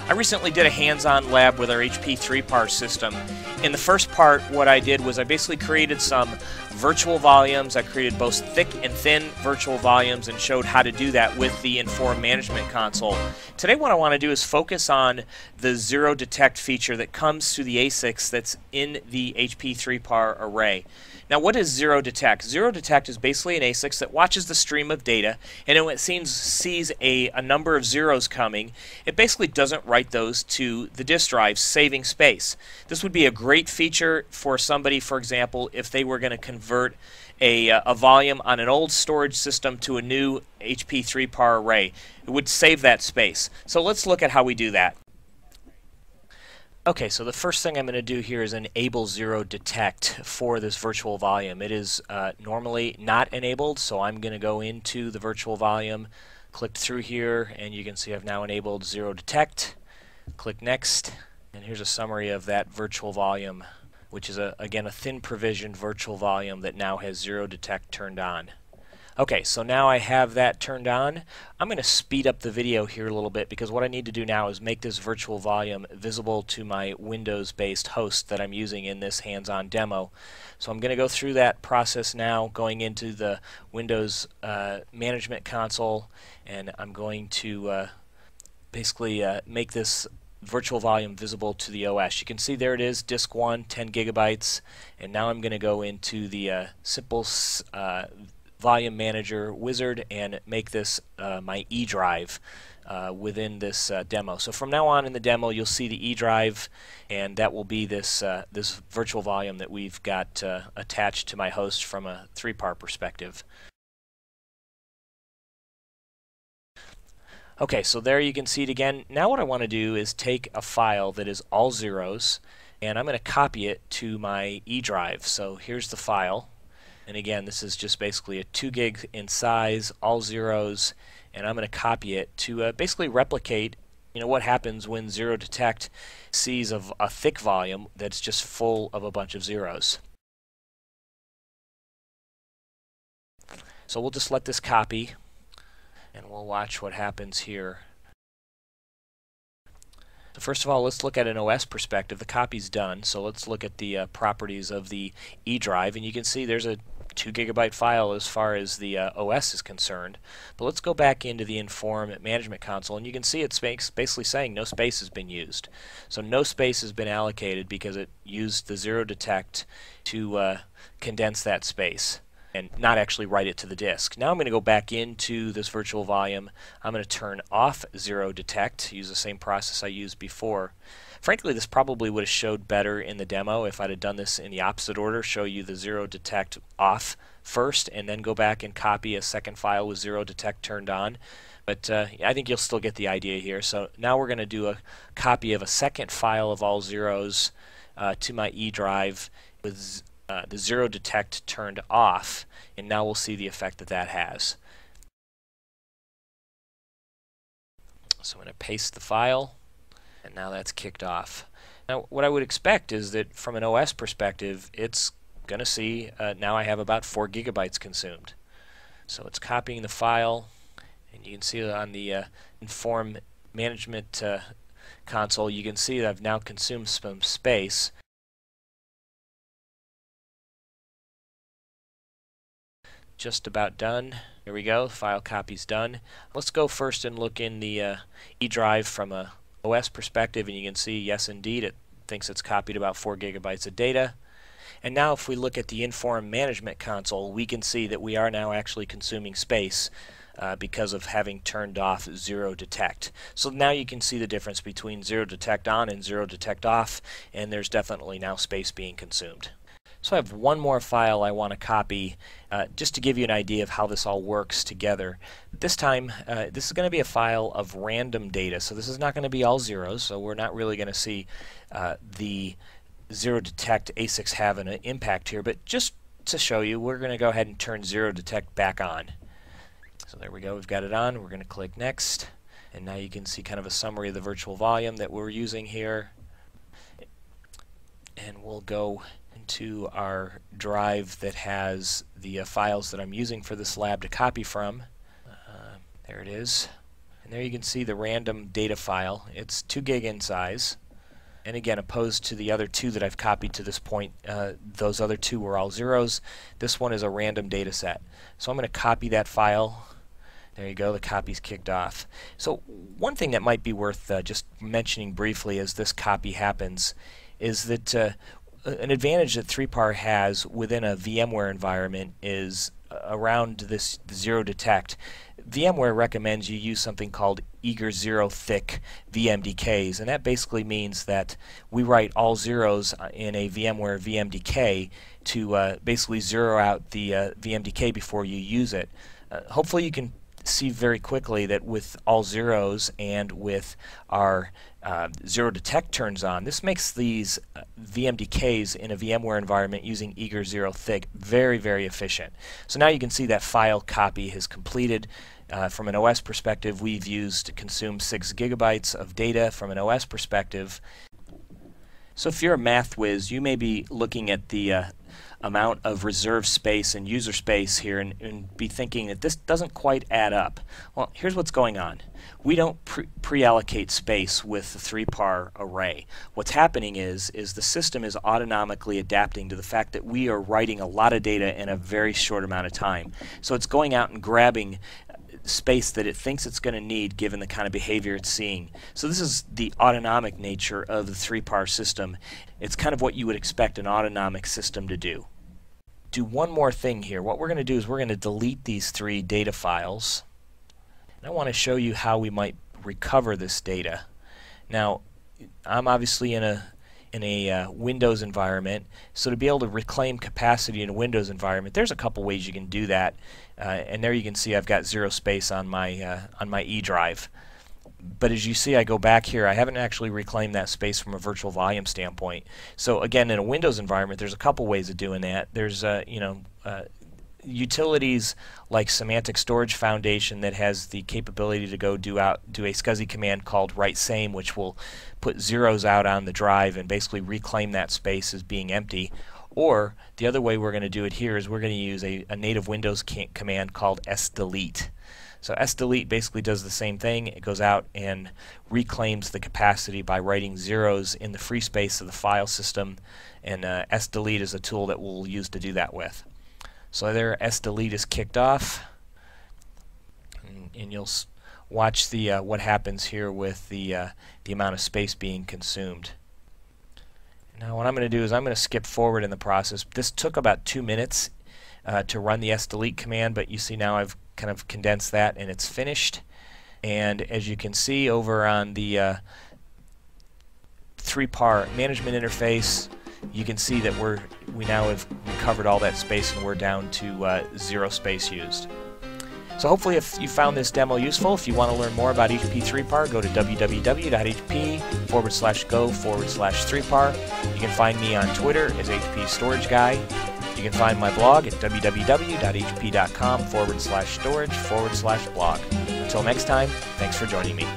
I recently did a hands-on lab with our HP 3-par system. In the first part, what I did was I basically created some virtual volumes. I created both thick and thin virtual volumes and showed how to do that with the Inform Management Console. Today what I want to do is focus on the zero detect feature that comes through the ASICs that's in the HP 3-par array. Now, what is zero detect? Zero detect is basically an ASIC that watches the stream of data, and when it sees a number of zeros coming, it basically doesn't write those to the disk drive, saving space. This would be a great feature for somebody, for example, if they were going to convert a volume on an old storage system to a new HP 3-par array. It would save that space. So let's look at how we do that. Okay, so the first thing I'm going to do here is enable zero detect for this virtual volume. It is normally not enabled, so I'm going to go into the virtual volume, click through here, and you can see I've now enabled zero detect. Click next, and here's a summary of that virtual volume, which is again a thin provisioned virtual volume that now has zero detect turned on. Okay, so now I have that turned on. I'm going to speed up the video here a little bit because what I need to do now is make this virtual volume visible to my Windows-based host that I'm using in this hands-on demo. So I'm going to go through that process now, going into the Windows Management Console, and I'm going to basically make this virtual volume visible to the OS. You can see there it is, disk 1, 10 gigabytes, and now I'm going to go into the simple Volume Manager wizard and make this my E drive within this demo. So from now on in the demo you'll see the E drive, and that will be this this virtual volume that we've got attached to my host from a 3-par perspective. Okay, so there you can see it again. Now what I want to do is take a file that is all zeros, and I'm going to copy it to my E drive. So here's the file. And again, this is just basically a 2 gig in size, all zeros, and I'm going to copy it to basically replicate, what happens when zero detect sees a thick volume that's just full of a bunch of zeros. So we'll just let this copy, and we'll watch what happens here. So first of all, let's look at an OS perspective. The copy's done, so let's look at the properties of the E drive, and you can see there's a 2 gigabyte file as far as the OS is concerned. But let's go back into the Inform Management Console, and you can see it's basically saying no space has been used. So no space has been allocated because it used the zero detect to condense that space and not actually write it to the disk. Now I'm going to go back into this virtual volume. I'm going to turn off zero detect, use the same process I used before. Frankly, this probably would have showed better in the demo if I'd have done this in the opposite order, show you the zero detect off first and then go back and copy a second file with zero detect turned on. But I think you'll still get the idea here. So now we're going to do a copy of a second file of all zeros to my E drive with the zero detect turned off, and now we'll see the effect that has. So I'm going to paste the file, and now that's kicked off. Now what I would expect is that from an OS perspective it's going to see now I have about 4 gigabytes consumed. So it's copying the file, and you can see on the Inform Management Console you can see that I've now consumed some space. Just about done. Here we go, file copy's done. Let's go first and look in the E drive from a OS perspective, and you can see yes indeed it thinks it's copied about 4 gigabytes of data. And now if we look at the Inform Management Console, we can see that we are now actually consuming space because of having turned off zero detect. So now you can see the difference between zero detect on and zero detect off, and there's definitely now space being consumed. So I have one more file I want to copy just to give you an idea of how this all works together. This time this is going to be a file of random data, so this is not going to be all zeros, so we're not really going to see the zero detect ASICs have an impact here, but just to show you we're going to go ahead and turn zero detect back on. So there we go, we've got it on. We're going to click next, and now you can see kind of a summary of the virtual volume that we're using here, and we'll go into our drive that has the files that I'm using for this lab to copy from. There it is. And there you can see the random data file. It's 2 gig in size. And again, opposed to the other two that I've copied to this point, those other two were all zeros. This one is a random data set. So I'm going to copy that file. There you go, the copy's kicked off. So one thing that might be worth just mentioning briefly as this copy happens is that an advantage that 3PAR has within a VMware environment is around this zero detect. VMware recommends you use something called eager zero thick VMDKs, and that basically means that we write all zeros in a VMware VMDK to basically zero out the VMDK before you use it. Hopefully you can see very quickly that with all zeros and with our zero detect turns on, this makes these VMDKs in a VMware environment using eager zero thick very, very efficient. So now you can see that file copy has completed. From an OS perspective, we've used consume 6 gigabytes of data from an OS perspective. So if you're a math whiz, you may be looking at the amount of reserve space and user space here and be thinking that this doesn't quite add up. Well, here's what's going on. We don't pre-allocate space with the 3PAR array. What's happening is the system is autonomically adapting to the fact that we are writing a lot of data in a very short amount of time. So it's going out and grabbing space that it thinks it's going to need given the kind of behavior it's seeing. So this is the autonomic nature of the 3PAR system. It's kind of what you would expect an autonomic system to do. Do one more thing here. What we're going to do is we're going to delete these 3 data files. And I want to show you how we might recover this data. Now, I'm obviously in a Windows environment, so to be able to reclaim capacity in a Windows environment, there's a couple ways you can do that. And there you can see I've got zero space on my E drive. But as you see, I go back here, I haven't actually reclaimed that space from a virtual volume standpoint. So again, in a Windows environment, there's a couple ways of doing that. There's utilities like Semantic Storage Foundation that has the capability to go do a SCSI command called write same, which will put zeros out on the drive and basically reclaim that space as being empty. Or the other way we're going to do it here is we're going to use a native Windows command called sdelete. So sdelete basically does the same thing. It goes out and reclaims the capacity by writing zeros in the free space of the file system, and sdelete is a tool that we'll use to do that with. So there, sdelete is kicked off, and you'll watch the what happens here with the amount of space being consumed. Now what I'm going to do is I'm going to skip forward in the process. This took about 2 minutes to run the sdelete command, but you see now I've kind of condensed that and it's finished. And as you can see over on the 3PAR management interface, you can see that we now have recovered all that space and we're down to 0 space used. So hopefully if you found this demo useful, if you want to learn more about HP 3PAR, go to www.hp.go/3PAR. You can find me on Twitter as HP Storage Guy. You can find my blog at www.hp.com/storage/blog. Until next time, thanks for joining me.